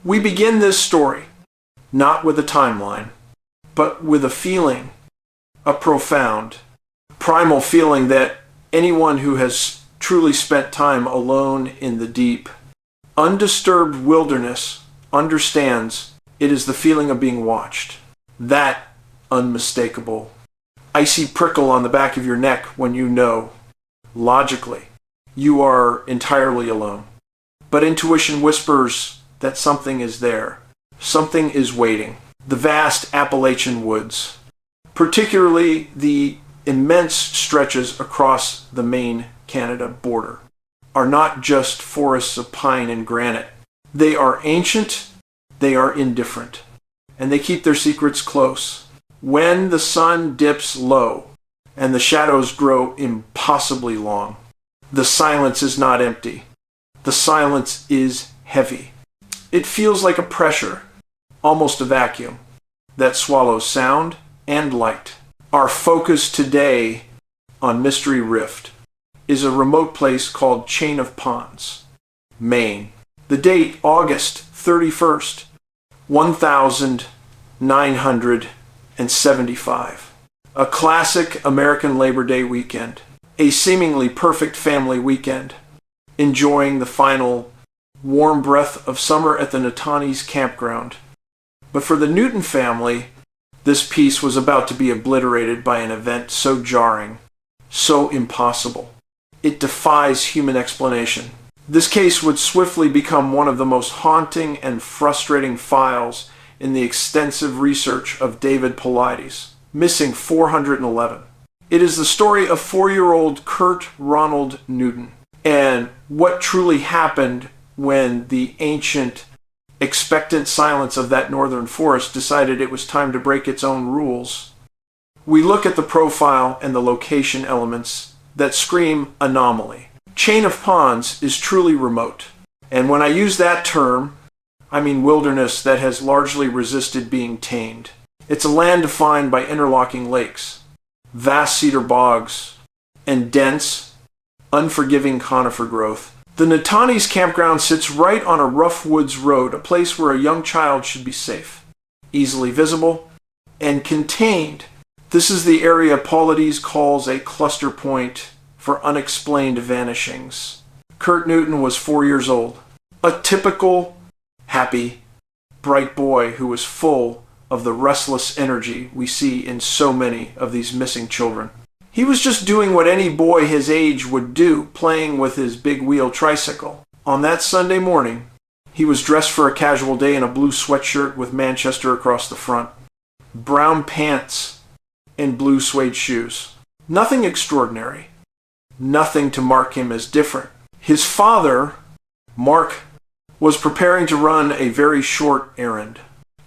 We begin this story not with a timeline, but with a feeling, a profound, primal feeling that anyone who has truly spent time alone in the deep, undisturbed wilderness understands it is the feeling of being watched. That unmistakable, icy prickle on the back of your neck when you know, logically, you are entirely alone. But intuition whispers that something is there. Something is waiting. The vast Appalachian woods, particularly the immense stretches across the Maine-Canada border, are not just forests of pine and granite. They are ancient, they are indifferent, and they keep their secrets close. When the sun dips low and the shadows grow impossibly long, the silence is not empty. The silence is heavy. It feels like a pressure, almost a vacuum, that swallows sound and light. Our focus today on Mystery Rift is a remote place called Chain of Ponds, Maine. The date, August 31st, 1975. A classic American Labor Day weekend. A seemingly perfect family weekend. Enjoying the final warm breath of summer at the Natani's campground. But for the Newton family, this peace was about to be obliterated by an event so jarring, so impossible. It defies human explanation. This case would swiftly become one of the most haunting and frustrating files in the extensive research of David Paulides, missing 411. It is the story of 4-year-old Kurt Ronald Newton, and what truly happened when the ancient, expectant silence of that northern forest decided it was time to break its own rules. We look at the profile and the location elements that scream anomaly. Chain of Ponds is truly remote. And when I use that term, I mean wilderness that has largely resisted being tamed. It's a land defined by interlocking lakes, vast cedar bogs, and dense, unforgiving conifer growth. The Natani's campground sits right on a rough woods road, a place where a young child should be safe, easily visible, and contained. This is the area Paulides calls a cluster point for unexplained vanishings. Kurt Newton was 4 years old, a typical, happy, bright boy who was full of the restless energy we see in so many of these missing children. He was just doing what any boy his age would do, playing with his big wheel tricycle. On that Sunday morning, he was dressed for a casual day in a blue sweatshirt with Manchester across the front, brown pants, and blue suede shoes. Nothing extraordinary. Nothing to mark him as different. His father, Mark, was preparing to run a very short errand.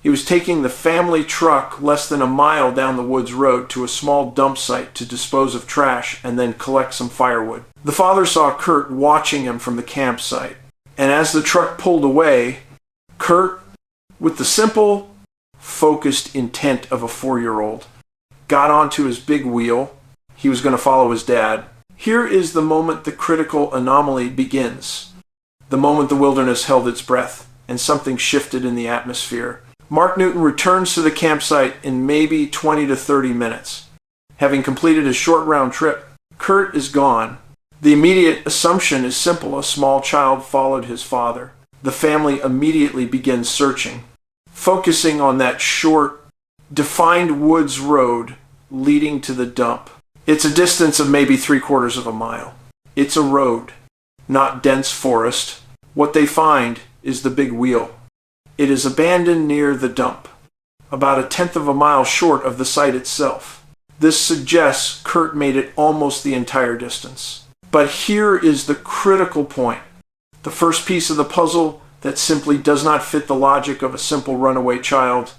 He was taking the family truck less than a mile down the woods road to a small dump site to dispose of trash and then collect some firewood. The father saw Kurt watching him from the campsite, and as the truck pulled away, Kurt, with the simple, focused intent of a 4-year-old, got onto his big wheel. He was going to follow his dad. Here is the moment the critical anomaly begins. The moment the wilderness held its breath and something shifted in the atmosphere. Mark Newton returns to the campsite in maybe 20 to 30 minutes. Having completed his short round trip, Kurt is gone. The immediate assumption is simple. A small child followed his father. The family immediately begins searching, focusing on that short, defined woods road leading to the dump. It's a distance of maybe 3/4 of a mile. It's a road, not dense forest. What they find is the big wheel. It is abandoned near the dump, about 1/10 of a mile short of the site itself. This suggests Kurt made it almost the entire distance. But here is the critical point, the first piece of the puzzle that simply does not fit the logic of a simple runaway child.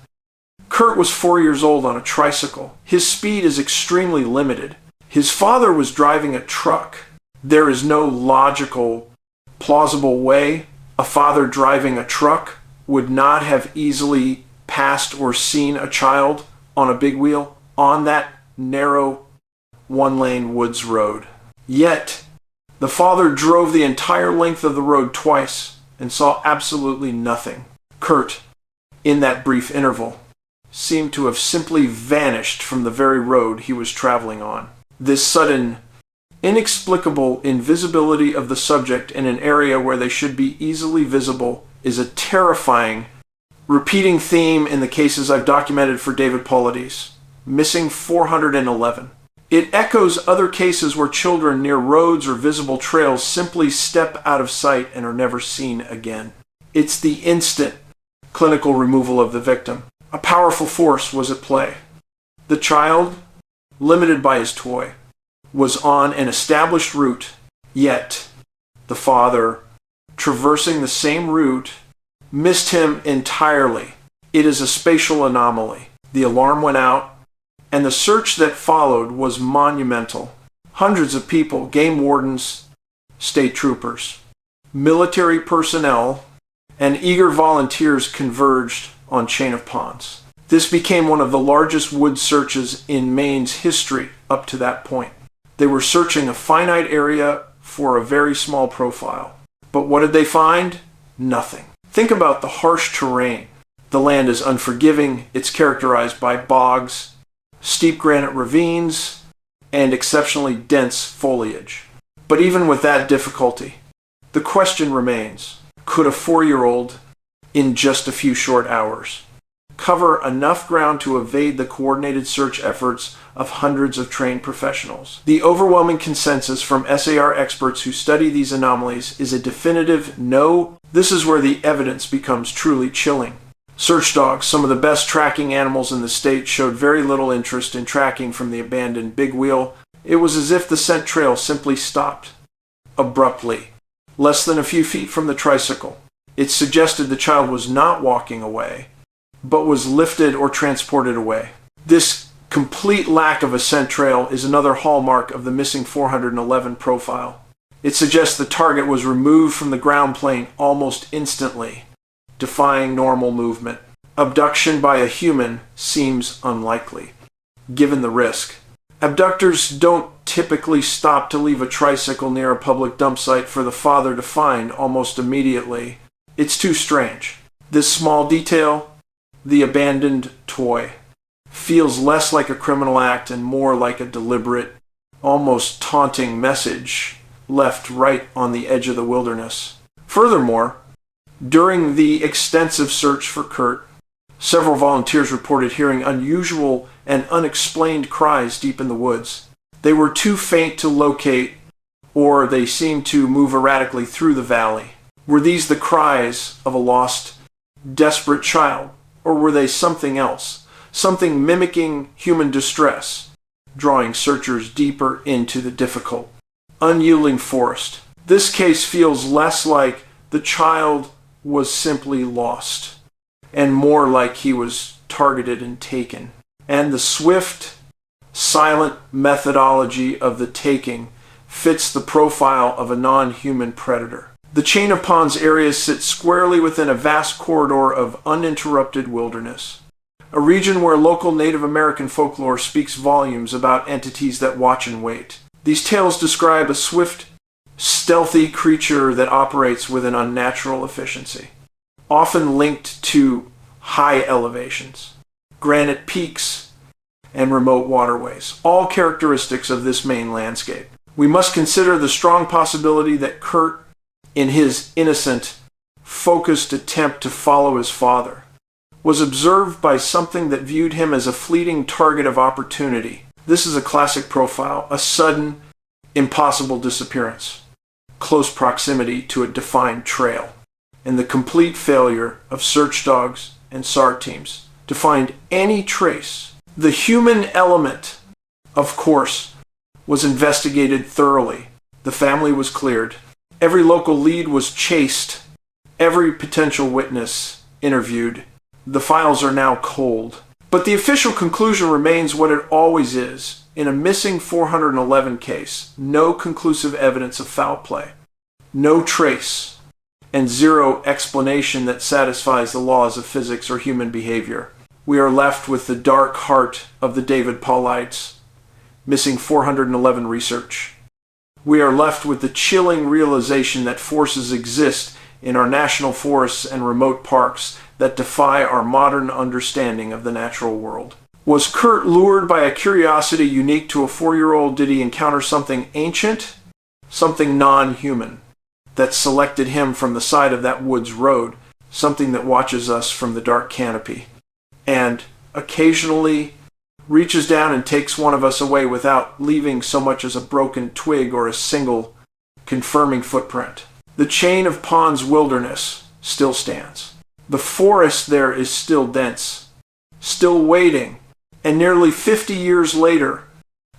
Kurt was 4 years old on a tricycle. His speed is extremely limited. His father was driving a truck. There is no logical, plausible way a father driving a truck would not have easily passed or seen a child on a big wheel on that narrow, one-lane woods road. Yet, the father drove the entire length of the road twice and saw absolutely nothing. Kurt, in that brief interval, seemed to have simply vanished from the very road he was traveling on. This sudden, inexplicable invisibility of the subject in an area where they should be easily visible is a terrifying, repeating theme in the cases I've documented for David Paulides. Missing 411. It echoes other cases where children near roads or visible trails simply step out of sight and are never seen again. It's the instant clinical removal of the victim. A powerful force was at play. The child, limited by his toy, was on an established route, yet the father, traversing the same route, missed him entirely. It is a spatial anomaly. The alarm went out, and the search that followed was monumental. Hundreds of people, game wardens, state troopers, military personnel, and eager volunteers converged on Chain of Ponds. This became one of the largest wood searches in Maine's history up to that point. They were searching a finite area for a very small profile. But what did they find? Nothing. Think about the harsh terrain. The land is unforgiving. It's characterized by bogs, steep granite ravines, and exceptionally dense foliage. But even with that difficulty, the question remains, could a 4-year-old, in just a few short hours, cover enough ground to evade the coordinated search efforts of hundreds of trained professionals? The overwhelming consensus from SAR experts who study these anomalies is a definitive no. This is where the evidence becomes truly chilling. Search dogs, some of the best tracking animals in the state, showed very little interest in tracking from the abandoned big wheel. It was as if the scent trail simply stopped, abruptly, less than a few feet from the tricycle. It suggested the child was not walking away, but was lifted or transported away. This complete lack of a scent trail is another hallmark of the missing 411 profile. It suggests the target was removed from the ground plane almost instantly, defying normal movement. Abduction by a human seems unlikely, given the risk. Abductors don't typically stop to leave a tricycle near a public dump site for the father to find almost immediately. It's too strange. This small detail, the abandoned toy, feels less like a criminal act and more like a deliberate, almost taunting message left right on the edge of the wilderness. Furthermore, during the extensive search for Kurt, several volunteers reported hearing unusual and unexplained cries deep in the woods. They were too faint to locate, or they seemed to move erratically through the valley. Were these the cries of a lost, desperate child, or were they something else, something mimicking human distress, drawing searchers deeper into the difficult, unyielding forest? This case feels less like the child was simply lost, and more like he was targeted and taken. And the swift, silent methodology of the taking fits the profile of a non-human predator. The Chain of Ponds area sits squarely within a vast corridor of uninterrupted wilderness, a region where local Native American folklore speaks volumes about entities that watch and wait. These tales describe a swift, stealthy creature that operates with an unnatural efficiency, often linked to high elevations, granite peaks, and remote waterways, all characteristics of this Maine landscape. We must consider the strong possibility that Kurt, in his innocent, focused attempt to follow his father, was observed by something that viewed him as a fleeting target of opportunity. This is a classic profile, a sudden, impossible disappearance, close proximity to a defined trail, and the complete failure of search dogs and SAR teams to find any trace. The human element, of course, was investigated thoroughly. The family was cleared. Every local lead was chased. Every potential witness interviewed. The files are now cold. But the official conclusion remains what it always is. In a missing 411 case, no conclusive evidence of foul play, no trace, and zero explanation that satisfies the laws of physics or human behavior. We are left with the dark heart of the David Paulides, missing 411 research. We are left with the chilling realization that forces exist in our national forests and remote parks that defy our modern understanding of the natural world. Was Kurt lured by a curiosity unique to a 4-year-old? Did he encounter something ancient, something non-human, that selected him from the side of that woods road, something that watches us from the dark canopy, and occasionally reaches down and takes one of us away without leaving so much as a broken twig or a single confirming footprint? The chain of Pond's wilderness still stands. The forest there is still dense, still waiting, and nearly 50 years later,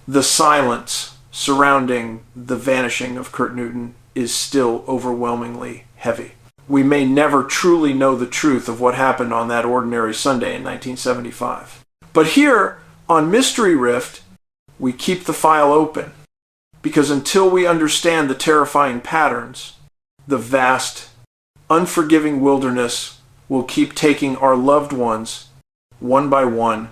the silence surrounding the vanishing of Kurt Newton is still overwhelmingly heavy. We may never truly know the truth of what happened on that ordinary Sunday in 1975. But here, on Mystery Rift, we keep the file open, because until we understand the terrifying patterns, the vast, unforgiving wilderness will keep taking our loved ones, one by one,